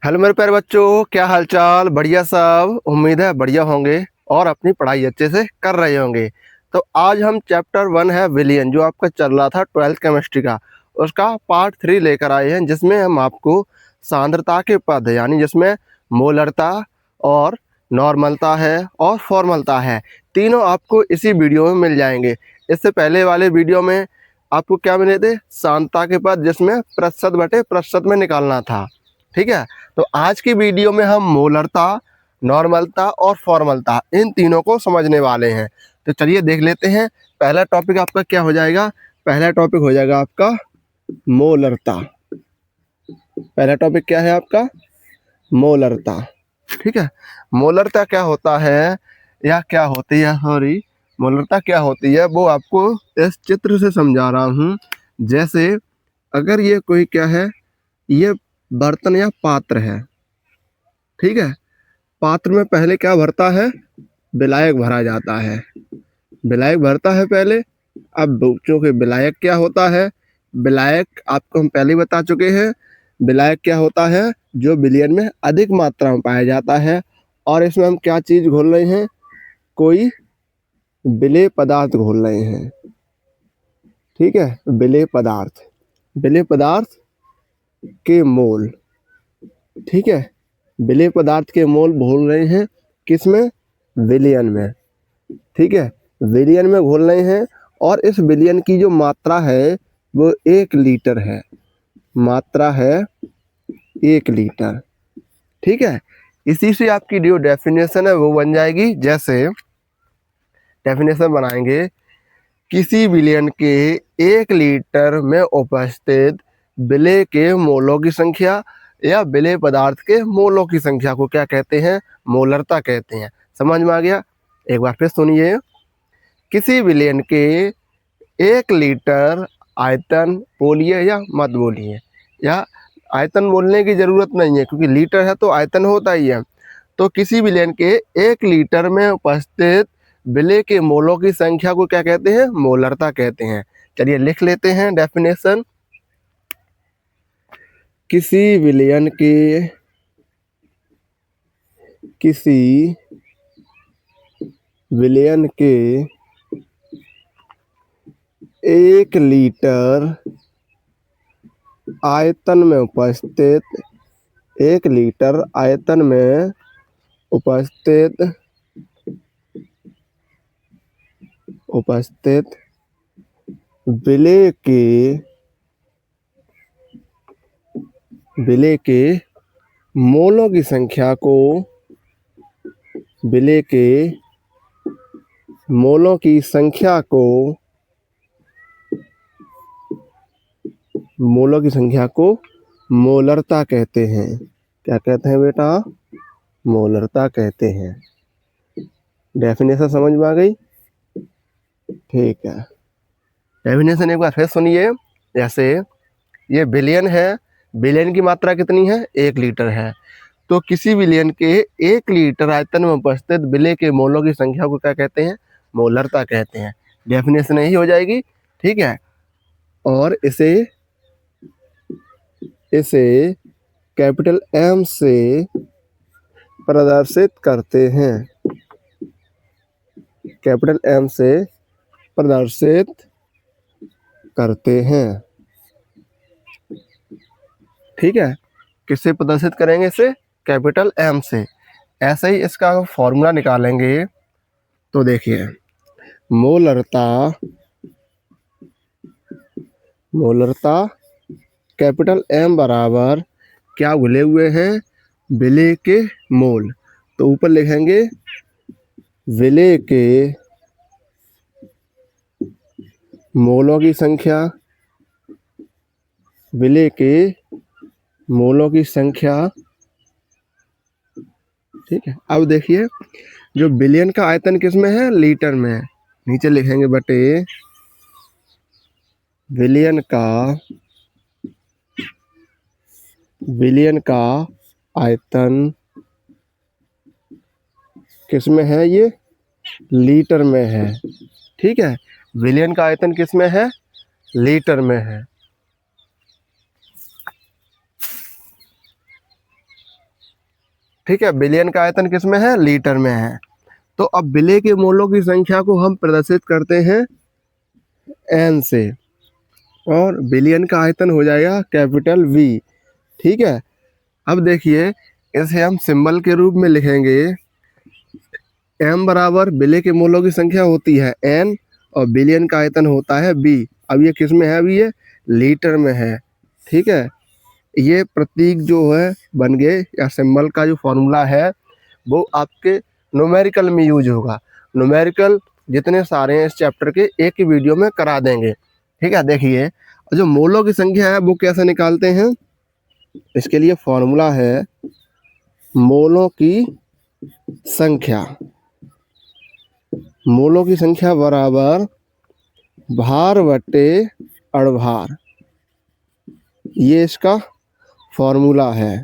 Hello मेरे प्यारे बच्चों, क्या हालचाल। बढ़िया सब, उम्मीद है बढ़िया होंगे और अपनी पढ़ाई अच्छे से कर रहे होंगे। तो आज हम चैप्टर 1 है विलियन, जो आपका चल रहा था 12th केमिस्ट्री का, उसका पार्ट 3 लेकर आए हैं, जिसमें हम आपको सांद्रता के पद यानी जिसमें मोलरता और नॉर्मलता है और फॉर्मलता है, तीनों आपको इसी वीडियो में मिल जाएंगे। इससे पहले वाले वीडियो में आपको क्या मिले थे? सांद्रता के पद जिसमें प्रतिशत बटे प्रतिशत में निकालना था। ठीक है, तो आज की वीडियो में हम मोलरता, नॉर्मलता और फॉर्मलता इन तीनों को समझने वाले हैं। तो चलिए देख लेते हैं। पहला टॉपिक आपका क्या हो जाएगा? पहला टॉपिक हो जाएगा आपका मोलरता। पहला टॉपिक क्या है आपका? मोलरता। ठीक है, मोलरता क्या होता है या क्या होती है, सॉरी, मोलरता क्या होती है वो आपको इस चित्र से समझा रहा हूँ। जैसे अगर ये कोई क्या है, ये बर्तन या पात्र है। ठीक है, पात्र में पहले क्या भरता है? विलायक भरा जाता है। विलायक भरता है पहले। अब चूंकि विलायक क्या होता है, विलायक आपको हम पहले ही बता चुके हैं। विलायक क्या होता है? जो विलयन में अधिक मात्रा में पाया जाता है। और इसमें हम क्या चीज घोल रहे हैं? कोई विलेय पदार्थ घोल रहे हैं। ठीक है, विलेय पदार्थ, विलेय पदार्थ के मोल। ठीक है, विलेय पदार्थ के मोल घोल रहे हैं किसमें? विलयन में। ठीक है, विलयन में घोल रहे हैं और इस विलयन की जो मात्रा है वो 1 लीटर है। मात्रा है 1 लीटर। ठीक है, इसी से आपकी जो डेफिनेशन है वो बन जाएगी। जैसे डेफिनेशन बनाएंगे, किसी विलयन के 1 लीटर में उपस्थित विलेय के मोलों की संख्या या विलेय पदार्थ के मोलों की संख्या को क्या कहते हैं? मोलरता कहते हैं। समझ में आ गया? एक बार फिर सुनिए। किसी विलयन के 1 लीटर आयतन बोलिए या मत बोलिए, या आयतन बोलने की जरूरत नहीं है क्योंकि लीटर है तो आयतन होता ही है। तो किसी विलयन के 1 लीटर में उपस्थित विलेय के मोलों की संख्या को क्या कहते हैं? मोलरता कहते हैं। चलिए लिख लेते हैं डेफिनेशन। किसी विलयन के 1 लीटर आयतन में उपस्थित 1 लीटर आयतन में उपस्थित विलेय के मोलों की संख्या को विलेय के मोलों की संख्या को मोलरता कहते हैं। क्या कहते हैं बेटा? मोलरता कहते हैं। डेफिनेशन समझ में आ गई? ठीक है, डेफिनेशन एक बार फिर सुनिए। जैसे ये बिलियन है, बिलियन की मात्रा कितनी है? 1 लीटर है। तो किसी विलयन के 1 लीटर आयतन में उपस्थित विलेय के मोलों की संख्या को क्या कहते हैं? मोलरता कहते हैं। डेफिनेशन यही हो जाएगी। ठीक है, और इसे कैपिटल एम से प्रदर्शित करते हैं। कैपिटल एम से प्रदर्शित करते हैं। ठीक है, किससे प्रदर्शित करेंगे? इसे कैपिटल एम से। ऐसे ही इसका फॉर्मूला निकालेंगे तो देखिए, मोलरता कैपिटल एम बराबर क्या घुले हुए हैं? विलेय के मोल। तो ऊपर लिखेंगे विलेय के मोलों की संख्या, विलेय के मोलों की संख्या। ठीक है, अब देखिए जो बिलियन का आयतन किस में है? लीटर में है। नीचे लिखेंगे बटे विलियन का आयतन किस में है? ये लीटर में है। ठीक है, विलियन का आयतन किस में है? लीटर में है। ठीक है, बिलियन का आयतन किस में है, लीटर में है। तो अब विलेय के मोलों की संख्या को हम प्रदर्शित करते हैं एन से, और बिलियन का आयतन हो जाएगा कैपिटल वी। ठीक है, अब देखिए इसे हम सिंबल के रूप में लिखेंगे। एम बराबर विलेय के मोलों की संख्या होती है एन, और बिलियन का आयतन होता है बी। अब ये किस में है, अभी ये लीटर में है। ठीक है, ये प्रतीक जो है बन गए, या सिंबल का जो फॉर्मूला है वो आपके न्यूमेरिकल में यूज होगा। न्यूमेरिकल जितने सारे हैं इस चैप्टर के एक ही वीडियो में करा देंगे। ठीक है, देखिए जो मोलों की संख्या है वो कैसे निकालते हैं, इसके लिए फॉर्मूला है मोलों की संख्या। मोलों की संख्या बराबर भार बटे अड़भार, ये इसका फॉर्मूला है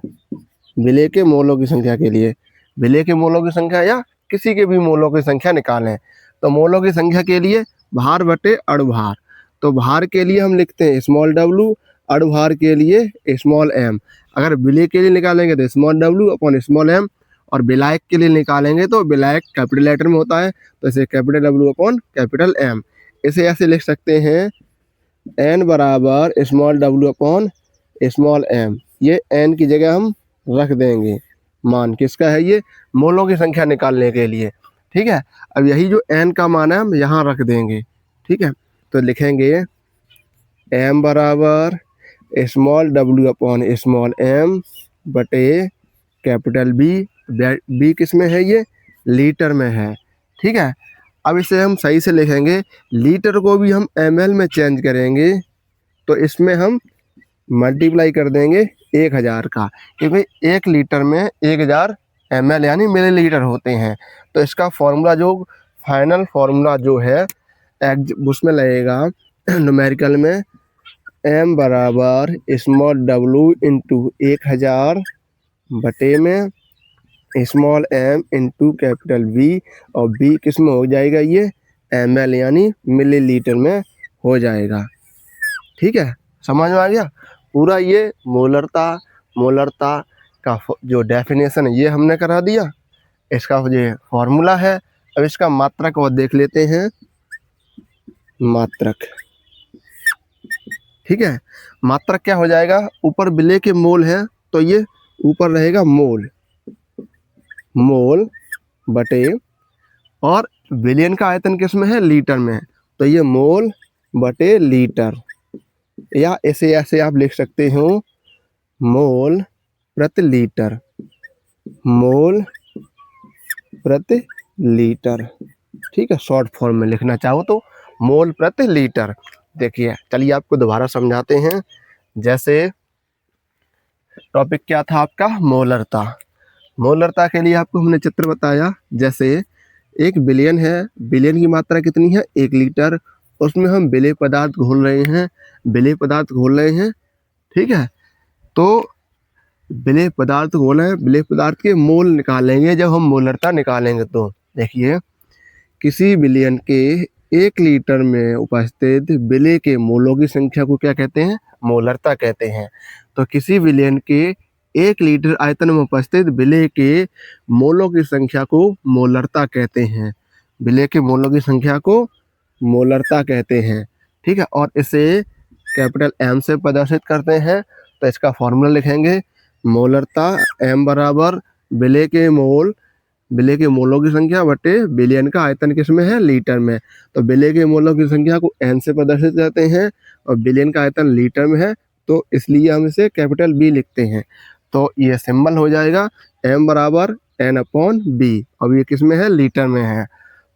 विलेय के मोलों की संख्या के लिए। विलेय के मोलों की संख्या या किसी के भी मोलों की संख्या निकालें, तो मोलों की संख्या के लिए भार बटे अड़भार। तो भार के लिए हम लिखते हैं स्मॉल डब्लू, अड़भार के लिए स्मॉल एम। अगर विलेय के लिए निकालेंगे तो small W upon small M, और विलायक के लिए निकालेंगे तो विलायक कैपिटल लेटर में होता है, तो इसे capital W upon capital M. इसे ऐसे लिख सकते हैं एन बराबर small W upon small M. ये एन की जगह हम रख देंगे मान, किसका है ये, मोलों की संख्या निकालने के लिए। ठीक है, अब यही जो एन का मान है हम यहाँ रख देंगे। ठीक है, तो लिखेंगे एम बराबर small W upon small M बटे कैपिटल बी। बी किस में है, ये लीटर में है। ठीक है, अब इसे हम सही से लिखेंगे, लीटर को भी हम ml में चेंज करेंगे, तो इसमें हम मल्टीप्लाई कर देंगे 1000 का, क्योंकि 1 लीटर में 1000 ml यानी मिलीलीटर होते हैं। तो इसका फॉर्मूला जो फाइनल फॉर्मूला जो है उसमें लगेगा न्यूमेरिकल में m बराबर स्मॉल w इंटू 1000 बटे में small m into capital V, और B किस में हो जाएगा, ये ml यानी मिलीलीटर में हो जाएगा। ठीक है, समझ में आ गया पूरा। ये मोलरता का जो डेफिनेशन है ये हमने करा दिया, इसका ये फॉर्मूला है। अब इसका मात्रक और देख लेते हैं, मात्रक। ठीक है, मात्रक क्या हो जाएगा, ऊपर विलेय के मोल है तो ये ऊपर रहेगा मोल बटे, और विलियन का आयतन किस में है, लीटर में, तो ये मोल बटे लीटर, या ऐसे आप लिख सकते हो मोल प्रति लीटर, मोल प्रति लीटर। ठीक है, शॉर्ट फॉर्म में लिखना चाहो तो मोल प्रति लीटर। देखिए चलिए आपको दोबारा समझाते हैं। जैसे टॉपिक क्या था आपका, मोलरता के लिए आपको हमने चित्र बताया। जैसे एक बिलियन है, बिलियन की मात्रा कितनी है, 1 लीटर, उसमें हम विलेय पदार्थ घोल रहे हैं। ठीक है, तो विलेय पदार्थ घोल है, विलेय पदार्थ के मोल निकालेंगे जब हम मोलरता निकालेंगे। तो देखिए किसी बिलियन के 1 लीटर में उपस्थित विलेय के मोलों की संख्या को क्या कहते हैं, मोलरता कहते हैं। तो किसी बिलियन के 1 लीटर आयतन में उपस्थित विलेय के मोलों की संख्या को मोलरता कहते हैं। विलेय के मोलों की संख्या को मोलरता कहते हैं। ठीक है, और इसे कैपिटल एम से प्रदर्शित करते हैं। तो इसका फॉर्मूला लिखेंगे मोलरता एम बराबर विलेय के मोलों की संख्या बटे बिलियन का आयतन किस में है, लीटर में। तो विलेय के मोलों की संख्या को एन से प्रदर्शित करते हैं, और बिलियन का आयतन लीटर में है, तो इसलिए हम इसे कैपिटल बी लिखते हैं। तो ये सिंबल हो जाएगा m बराबर n अपॉन बी। अब ये किस में है, लीटर में है।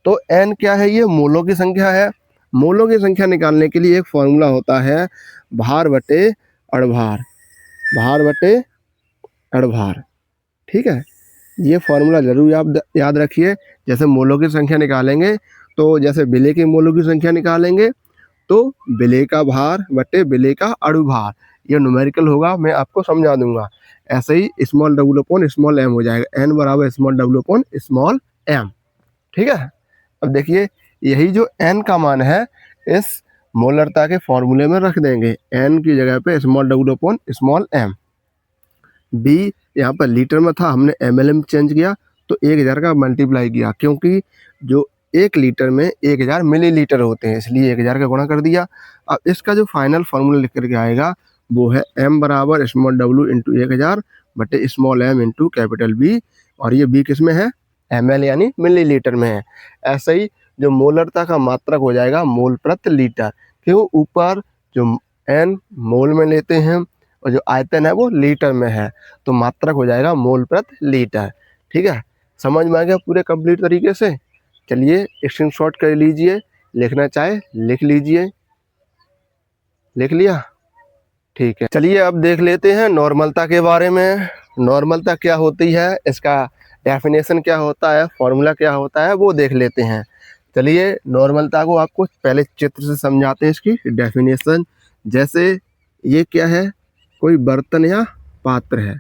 तो n क्या है, ये मोलों की संख्या है। मोलों की संख्या निकालने के लिए एक फॉर्मूला होता है भार बटे अड़भार। ठीक है, ये फॉर्मूला जरूर आप याद रखिए। जैसे मोलों की संख्या निकालेंगे, तो जैसे विलेय के मोलों की संख्या निकालेंगे तो विलेय का भार बटे विलेय का अणुभार, ये न्यूमेरिकल होगा, मैं आपको समझा दूंगा। ऐसे ही small W upon small M हो जाएगा, n बराबर small W upon small M. ठीक है, अब देखिए यही जो n का मान है इस मोलरता के फॉर्मूले में रख देंगे, n की जगह पे small W upon small M. b यहाँ पर लीटर में था, हमने ml में चेंज किया तो 1000 का मल्टीप्लाई किया, क्योंकि जो 1 लीटर में 1000 मिलीलीटर होते हैं, इसलिए 1000 का गुणा कर दिया। अब इसका जो फाइनल फार्मूला लिख करके आएगा वो है m बराबर स्मॉल w इंटू 1000 बटे small m into capital B, और ये B किस में है, ml यानी मिलीलीटर में है। ऐसे ही जो मोलरता का मात्रक हो जाएगा मोल प्रति लीटर, क्यों ऊपर जो n मोल में लेते हैं और जो आयतन है वो लीटर में है, तो मात्रक हो जाएगा मोल प्रति लीटर। ठीक है, समझ में आ गया पूरे कंप्लीट तरीके से। चलिए स्क्रीनशॉट कर लीजिए, लिखना चाहे लिख लीजिए। लिख लिया, ठीक है। चलिए अब देख लेते हैं नॉर्मलता के बारे में। नॉर्मलता क्या होती है, इसका डेफिनेशन क्या होता है, फॉर्मूला क्या होता है, वो देख लेते हैं। चलिए नॉर्मलता को आपको पहले चित्र से समझाते हैं इसकी डेफिनेशन। जैसे ये क्या है, कोई बर्तन या पात्र है,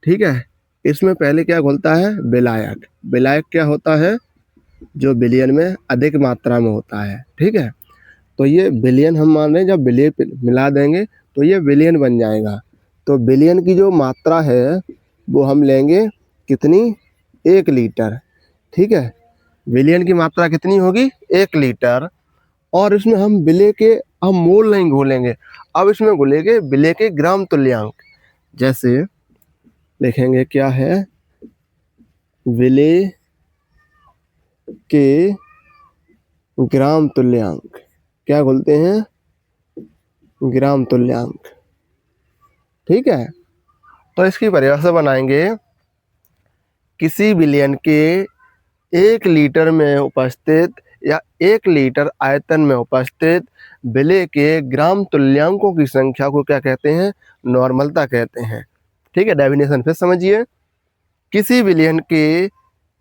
ठीक है। इसमें पहले क्या घुलता है, विलायक। विलायक क्या होता है, जो विलयन में अधिक मात्रा में होता है, ठीक है। तो ये विलयन हम मान रहे हैं, जब विलय मिला देंगे तो ये विलयन बन जाएगा। तो विलयन की जो मात्रा है वो हम लेंगे कितनी, 1 लीटर, ठीक है। विलयन की मात्रा कितनी होगी, 1 लीटर। और इसमें हम विलय के, हम मोल नहीं घोलेंगे, अब इसमें घुलेंगे विलय के ग्राम तुल्यांक। जैसे लिखेंगे क्या है, विलय के ग्राम तुल्यांक, क्या बोलते हैं, ग्राम तुल्यांक, ठीक है। तो इसकी परिभाषा बनाएंगे, किसी विलयन के 1 लीटर में उपस्थित या 1 लीटर आयतन में उपस्थित विलय के ग्राम तुल्यांकों की संख्या को क्या कहते हैं, नॉर्मलता कहते हैं। ठीक है, डेफिनेशन फिर समझिए। किसी विलयन के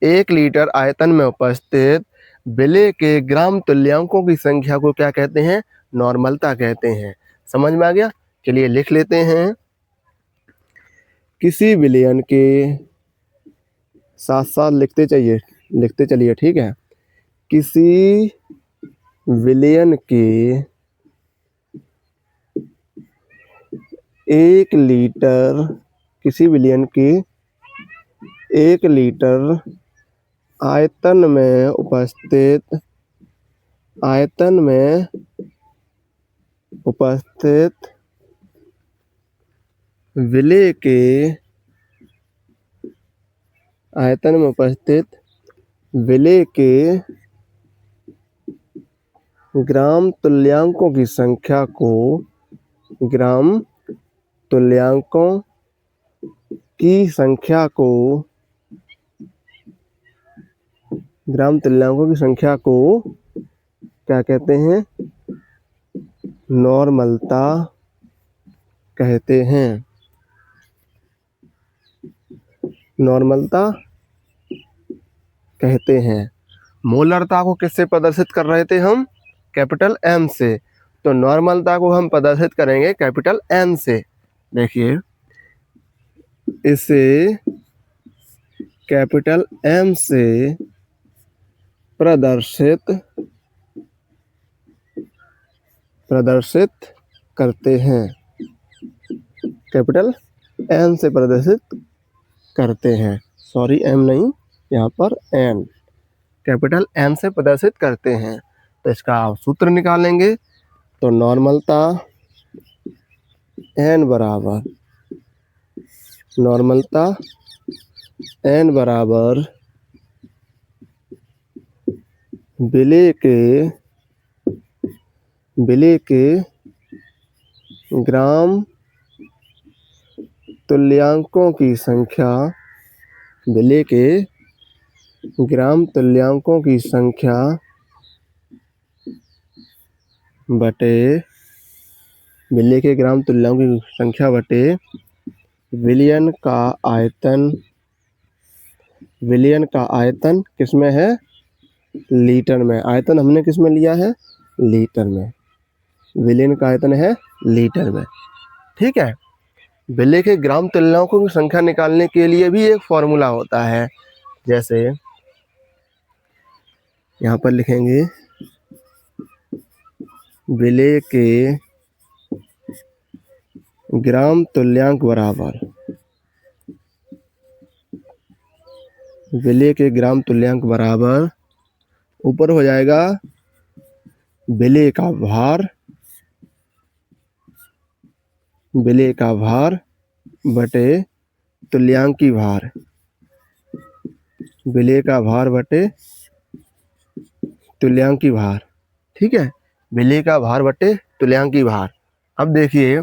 1 लीटर आयतन में उपस्थित विलय के ग्राम तुल्यांकों की संख्या को क्या कहते हैं, नॉर्मलता कहते हैं। समझ में आ गया, चलिए लिख लेते हैं। किसी विलयन के, साथ साथ लिखते चलिए, ठीक है। किसी विलयन के 1 लीटर, किसी विलयन के 1 लीटर आयतन में उपस्थित, आयतन में उपस्थित विलय के, आयतन में उपस्थित विलय के ग्राम तुल्यांकों की संख्या को, ग्राम तुल्यांकों की संख्या को, ग्राम तुल्यांकों की संख्या को क्या कहते हैं, नॉर्मलता कहते हैं। नॉर्मलता कहते हैं। मोलरता को किससे प्रदर्शित कर रहे थे हम, कैपिटल M से, तो नॉर्मलता को हम प्रदर्शित करेंगे कैपिटल N से। देखिए इसे कैपिटल M से प्रदर्शित करते हैं, कैपिटल N से प्रदर्शित करते हैं, सॉरी M नहीं, यहाँ पर N, कैपिटल N से प्रदर्शित करते हैं। तो इसका सूत्र निकालेंगे, तो नॉर्मलता N बराबर, नॉर्मलता N बराबर विलय के ग्राम तुल्यांकों की संख्या, विलय के ग्राम तुल्यांकों की संख्या बटे, विलय के ग्राम तुल्यांकों की संख्या बटे विलयन का आयतन, विलयन का आयतन किसमें है, लीटर में। आयतन हमने किसमें लिया है, लीटर में। विलयन का आयतन है लीटर में, ठीक है। विलय के ग्राम तुल्यांकों की संख्या निकालने के लिए भी एक फॉर्मूला होता है। जैसे यहाँ पर लिखेंगे, विलय के ग्राम तुल्यांक बराबर, विलेय के ग्राम तुल्यांक बराबर, ऊपर हो जाएगा विलेय का भार, विलेय का भार बटे तुल्यांकी भार, विलेय का भार बटे तुल्यांकी भार। ठीक है, विलेय का भार बटे तुल्यांकी भार। अब देखिए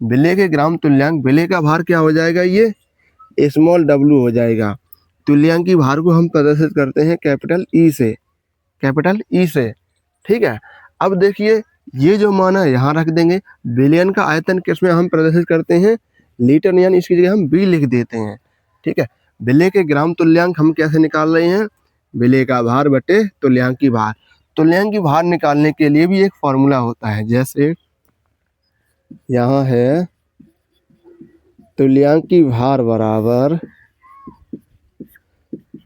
विलेय के ग्राम तुल्यांक, विलेय का भार क्या हो जाएगा, ये स्मॉल w हो जाएगा। तुल्यांकी भार को हम प्रदर्शित करते हैं कैपिटल ई से, कैपिटल ई से। ठीक है, अब देखिए ये जो मान है यहाँ रख देंगे। विलयन का आयतन किसमें हम प्रदर्शित करते हैं, लीटर में, यानी इसकी जगह हम बी लिख देते हैं। ठीक है, विलेय के ग्राम तुल्यांक हम कैसे निकाल रहे हैं, विलेय का भार बटे तुल्यांकी भार। तुल्यांकी भार निकालने के लिए भी एक फॉर्मूला होता है, जैसे यहाँ है तुल्यांकी भार बराबर,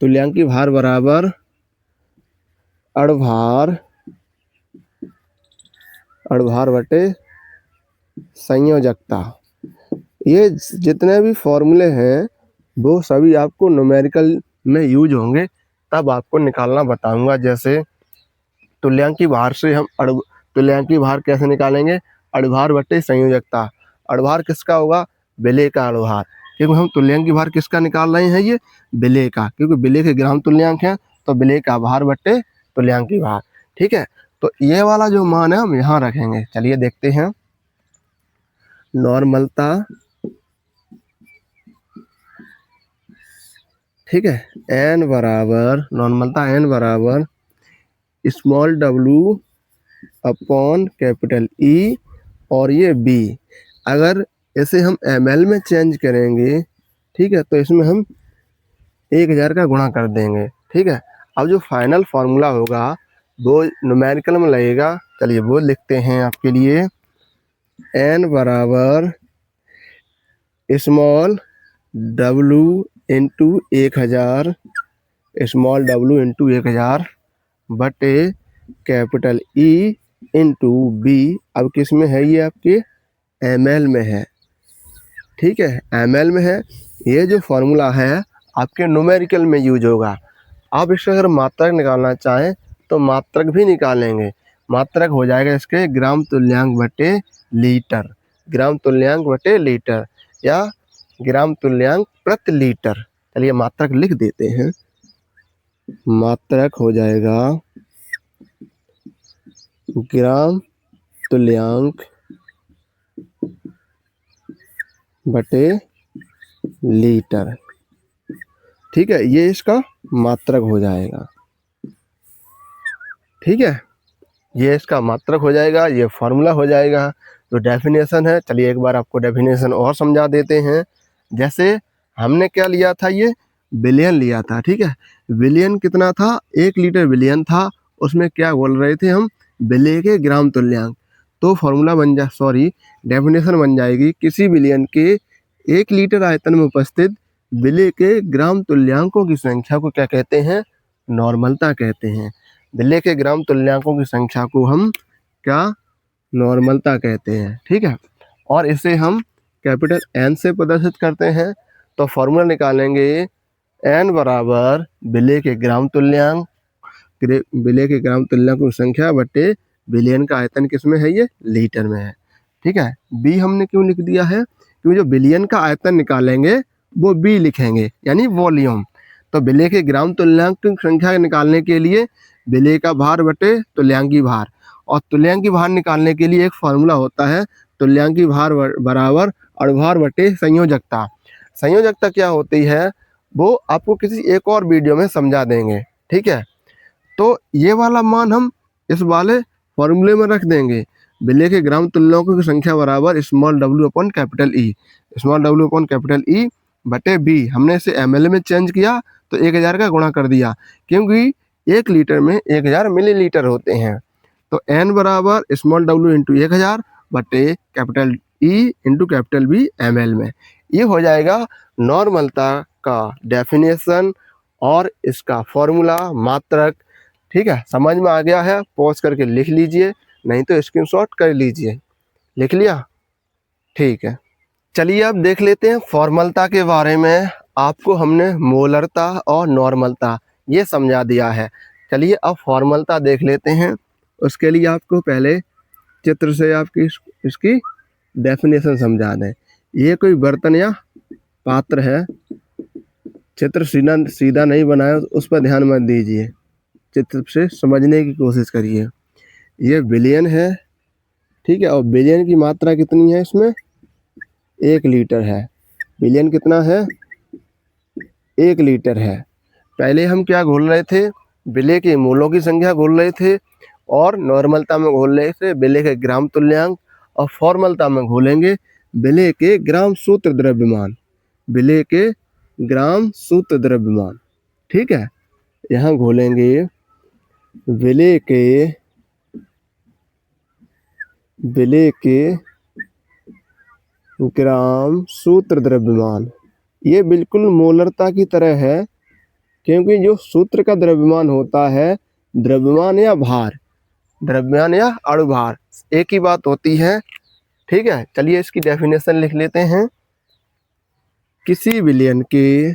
तुल्यांकी भार बराबर अड़भार, अड़भार बटे संयोजकता। ये जितने भी फॉर्मूले हैं वो सभी आपको न्यूमेरिकल में यूज होंगे, तब आपको निकालना बताऊंगा। जैसे तुल्यांकी भार से हम तुल्यांकी भार कैसे निकालेंगे, अड़भार बटे संयोजकता। अड़भार किसका होगा, विलेय का अड़भार, क्योंकि हम तुल्यांकी भार किसका निकाल रहे हैं, ये विलेय का, क्योंकि विलेय के ग्राम तुल्यांक है तो विलेय का भार बटे तुल्यांकी भार। ठीक है, तो ये वाला जो मान है हम यहाँ रखेंगे। चलिए देखते हैं, नॉर्मलता, ठीक है, एन बराबर, नॉर्मलता एन बराबर small w upon capital E, और ये b। अगर इसे हम ml में चेंज करेंगे, ठीक है, तो इसमें हम 1000 का गुणा कर देंगे। ठीक है, अब जो फाइनल फार्मूला होगा वो न्यूमेरिकल में लगेगा। चलिए वो लिखते हैं आपके लिए, n बराबर small w into 1000, small w into 1000 बटे कैपिटल ई इंटू बी। अब किस में है, ये आपके ml में है। ठीक है, ml में है। ये जो फॉर्मूला है आपके न्यूमेरिकल में यूज होगा। आप इसका अगर मात्रक निकालना चाहें तो मात्रक भी निकालेंगे। मात्रक हो जाएगा इसके ग्राम तुल्यांक बटे लीटर, ग्राम तुल्यांक बटे लीटर, या ग्राम तुल्यांक प्रति लीटर। चलिए मात्रक लिख देते हैं, मात्रक हो जाएगा ग्राम तुल्यांक बटे लीटर। ठीक है, ये इसका मात्रक हो जाएगा। ठीक है, ये इसका मात्रक हो जाएगा, ये फॉर्मूला हो जाएगा। जो डेफिनेशन है, चलिए एक बार आपको डेफिनेशन और समझा देते हैं। जैसे हमने क्या लिया था, ये बिलियन लिया था। ठीक है, बिलियन कितना था, 1 लीटर बिलियन था, उसमें क्या बोल रहे थे हम, विलेय के ग्राम तुल्यांक। तो फॉर्मूला बन जा डेफिनेशन बन जाएगी, किसी बिलियन के 1 लीटर आयतन में उपस्थित विलेय के ग्राम तुल्यांकों की संख्या को क्या कहते हैं, नॉर्मलता कहते हैं। विलेय के ग्राम तुल्यांकों की संख्या को हम क्या, नॉर्मलता कहते हैं। ठीक है, और इसे हम कैपिटल एन से प्रदर्शित करते हैं। तो फॉर्मूला निकालेंगे, एन बराबर विलेय के ग्राम तुल्यांक, विलेय के ग्राम तुल्यांकों की संख्या बटे बिलियन का आयतन किसमें है, ये लीटर में है। ठीक है, बी हमने क्यों लिख दिया है, क्योंकि जो बिलियन का आयतन निकालेंगे वो बी लिखेंगे, यानी वॉल्यूम। तो विलेय के ग्राम तुल्यांक की संख्या निकालने के लिए विलेय का भार बटे तुल्यांकी भार, और तुल्यांकी भार निकालने के लिए एक फॉर्मूला होता है, तुल्यांकी भार बराबर अड़भार बटे संयोजकता। संयोजकता क्या होती है वो आपको किसी एक और वीडियो में समझा देंगे। ठीक है, तो ये वाला मान हम इस वाले फॉर्मूले में रख देंगे, विलेय के ग्राम तुल्यांकों की संख्या बराबर small w upon capital E, small w upon capital E बटे बी। हमने इसे ml में चेंज किया तो 1000 का गुणा कर दिया, क्योंकि 1 लीटर में 1000 मिलीलीटर होते हैं। तो n बराबर स्मॉल w इंटू 1000 बटे capital E into capital B ml में। ये हो जाएगा नॉर्मलता का डेफिनेशन और इसका फॉर्मूला, मात्रक। ठीक है, समझ में आ गया है, पॉज करके लिख लीजिए, नहीं तो स्क्रीनशॉट कर लीजिए। लिख लिया, ठीक है। चलिए अब देख लेते हैं फॉर्मलता के बारे में। आपको हमने मोलरता और नॉर्मलता ये समझा दिया है। चलिए अब फॉर्मलता देख लेते हैं। उसके लिए आपको पहले चित्र से आपकी इसकी डेफिनेशन समझा दें। ये कोई बर्तन या पात्र है। चित्र सीधा सीधा नहीं बनाया, उस पर ध्यान मत दीजिए, चित्र से समझने की कोशिश करिए। ये बिलियन है, ठीक है, और बिलियन की मात्रा कितनी है इसमें? 1 लीटर है। बिलियन कितना है? 1 लीटर है। पहले हम क्या घोल रहे थे? विलेय के मोलों की संख्या घोल रहे थे, और नॉर्मलता में घोल रहे थे विलेय के ग्राम तुल्यांक, और फॉर्मलता में घोलेंगे विलेय के ग्राम सूत्र द्रव्यमान। विलेय के ग्राम सूत्र द्रव्यमान, ठीक है। यहाँ घोलेंगे विलेय के ग्राम सूत्र द्रव्यमान। ये बिल्कुल मोलरता की तरह है, क्योंकि जो सूत्र का द्रव्यमान होता है, द्रव्यमान या भार, द्रव्यमान या अणुभार एक ही बात होती है, ठीक है। चलिए इसकी डेफिनेशन लिख लेते हैं। किसी विलयन के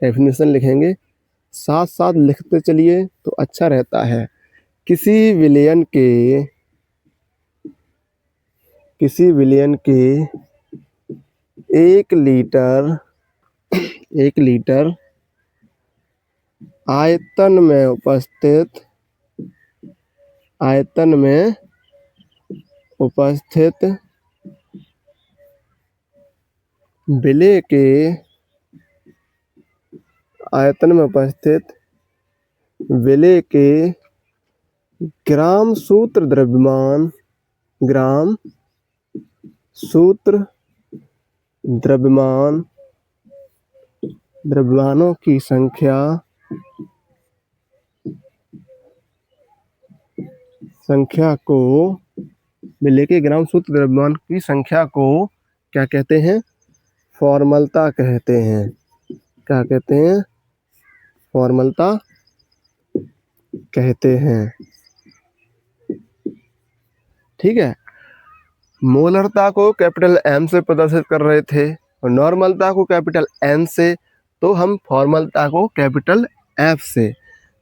डेफिनेशन लिखेंगे, साथ साथ लिखते चलिए तो अच्छा रहता है। किसी विलयन के 1 लीटर आयतन में उपस्थित विलेय के ग्राम सूत्र द्रव्यमानों की संख्या को, विलेय के ग्राम सूत्र द्रव्यमान की संख्या को क्या कहते हैं? फॉर्मलता कहते हैं। क्या कहते हैं? फॉर्मलता कहते हैं, ठीक है। मोलरता को कैपिटल M से प्रदर्शित कर रहे थे और नॉर्मलता को कैपिटल N से, तो हम फॉर्मलता को कैपिटल F से।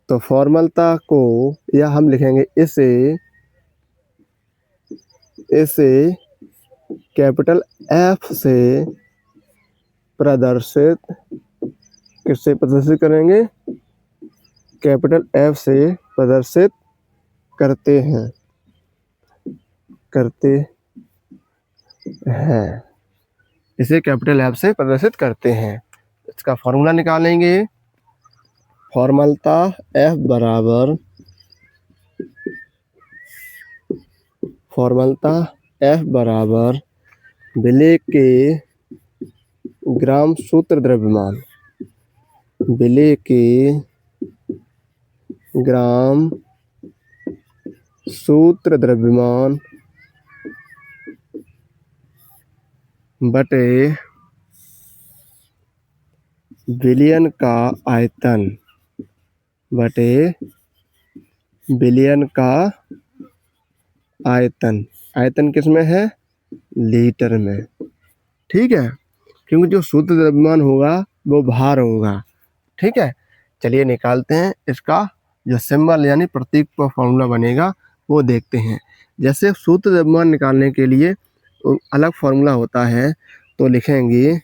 तो फॉर्मलता को या हम लिखेंगे इसे कैपिटल F से प्रदर्शित, किससे प्रदर्शित करेंगे? कैपिटल F से प्रदर्शित करते हैं। इसे कैपिटल F से प्रदर्शित करते हैं। इसका फॉर्मूला निकालेंगे। फॉर्मलता F बराबर विलेय के ग्राम सूत्र द्रव्यमान, विलेय के ग्राम सूत्र द्रव्यमान बटे विलयन का आयतन, आयतन किस में है? लीटर में, ठीक है, क्योंकि जो शुद्ध द्रव्यमान होगा वो भार होगा, ठीक है। चलिए निकालते हैं इसका जो सिंबल यानी प्रतीक पर फॉर्मूला बनेगा वो देखते हैं। जैसे शुद्ध द्रव्यमान निकालने के लिए अलग फॉर्मूला होता है, तो लिखेंगे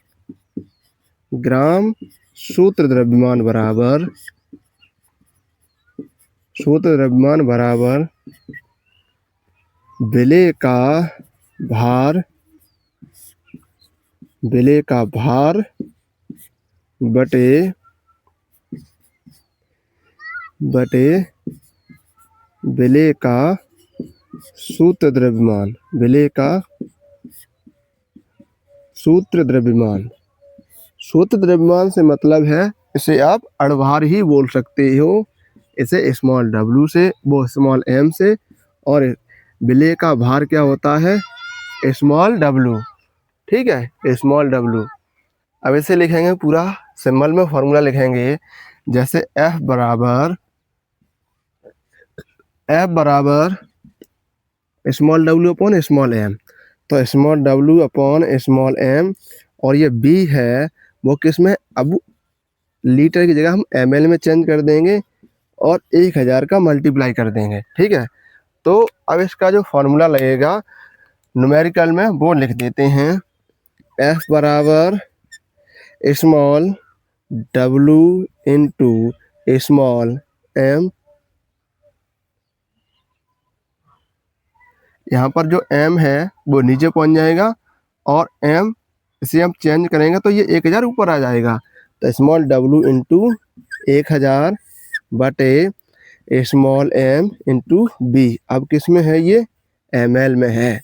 ग्राम सूत्र द्रव्यमान बराबर विलेय का भार बटे विलेय का सूत्र द्रव्यमान, सूत्र द्रव्यमान से मतलब है, इसे आप अणुभार ही बोल सकते हो। इसे स्मॉल w से, वो स्मॉल m से, और विलेय का भार क्या होता है? स्मॉल w, ठीक है, स्मॉल w। अब इसे लिखेंगे पूरा सिंबल में फॉर्मूला लिखेंगे। जैसे F बराबर small w upon small m, तो small w upon small m, और ये B है वो किस में, अब लीटर की जगह हम ml में चेंज कर देंगे और 1000 का मल्टीप्लाई कर देंगे। ठीक है, तो अब इसका जो फॉर्मूला लगेगा न्यूमेरिकल में वो लिख देते हैं। F बराबर small W into small m। यहाँ पर जो m है वो नीचे पहुंच जाएगा और m इसे हम चेंज करेंगे तो ये 1000 ऊपर आ जाएगा। तो स्मॉल w इंटू 1000 बटे स्मॉल m इंटू b। अब किस में है ये, ml में है।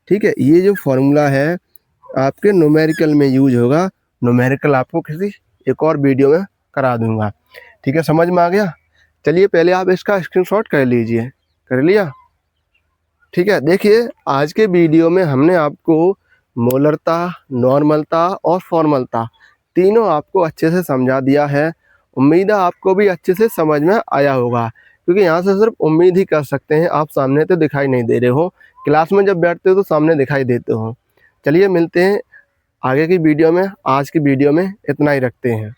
ठीक है, ये जो फॉर्मूला है आपके न्यूमेरिकल में यूज होगा। न्यूमेरिकल आपको किसी एक और वीडियो में करा दूंगा। ठीक है, समझ में आ गया। चलिए पहले आप इसका स्क्रीनशॉट कर लीजिए। कर लिया? ठीक है, देखिए आज के वीडियो में हमने आपको मोलरता, नॉर्मलता और फॉर्मलता तीनों आपको अच्छे से समझा दिया है। उम्मीद है आपको भी अच्छे से समझ में आया होगा, क्योंकि यहाँ से सिर्फ उम्मीद ही कर सकते हैं। आप सामने तो दिखाई नहीं दे रहे हो, क्लास में जब बैठते हो तो सामने दिखाई देते हो। चलिए मिलते हैं आगे की वीडियो में। आज की वीडियो में इतना ही रखते हैं।